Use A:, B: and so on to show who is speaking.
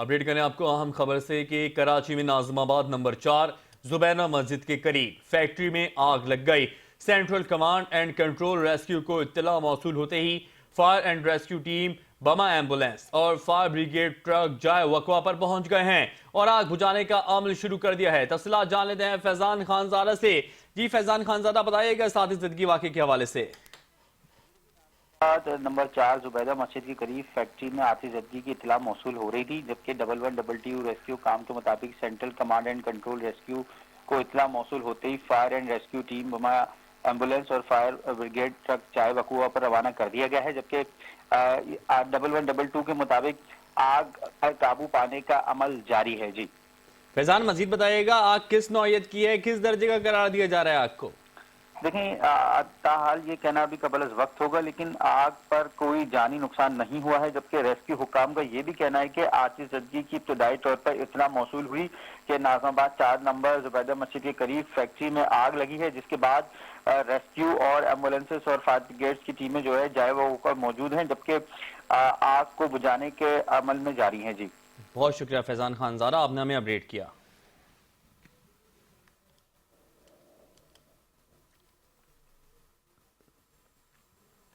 A: Update کریں آپ کو اہم خبر سے کہ کراچی میں ناظم آباد نمبر 4 زبینہ مسجد کے قریب فیکٹری میں آگ لگ گئی۔ Central command and control rescue کو اطلاع موصول ہوتے ہی فائر اینڈ ریسکیو ٹیم، بما ایمبولینس اور فائر بریگیڈ ٹرک جائے وقوع پر پہنچ گئے ہیں اور آگ بجھانے کا عمل شروع کر دیا ہے۔ تفصیلات جان لیتے ہیں فیضان خانزادہ سے۔ جی فیضان خانزادہ، بتائیے گا ساتھ زدگی واقعے کے حوالے سے۔
B: نمبر 4 زبیدہ مسجد کے قریب فیکٹری میں آتش زدگی کی اطلاع موصول ہو رہی تھی، جبکہ 1122 ریسکیو کام کے مطابق central command and control rescue کو اطلاع موصول ہوتے ہی فائر اینڈ ریسکیو ٹیم، بما ایمبولینس اور فائر بریگیڈ ٹرک چائے وقوع پر روانہ کر دیا گیا ہے، جبکہ 1122 کے مطابق آگ پر قابو پانے کا عمل جاری ہے۔ جی
A: فیضان، مزید بتائیے گا آگ کس نوعیت کی ہے، کس درجے کا قرار دیا جا رہا ہے آگ کو؟
B: دیکھیں، تاحال یہ کہنا بھی قبل از وقت ہوگا، لیکن آگ پر کوئی جانی نقصان نہیں ہوا ہے، جبکہ ریسکیو حکام کا یہ بھی کہنا ہے کہ آتش زدگی کی ابتدائی طور پر اطلاع موصول ہوئی کہ ناظم آباد 4 نمبر زبیدہ مسجد کے قریب فیکٹری میں آگ لگی ہے، جس کے بعد ریسکیو اور ایمبولینسز اور فائر بریگیڈز کی ٹیمیں جو ہے جائے وہ موجود ہیں، جبکہ آگ کو بجھانے کے عمل میں جاری ہیں۔ جی
A: بہت شکریہ فیضان خانزادہ، آپ نے ہمیں اپڈیٹ کیا۔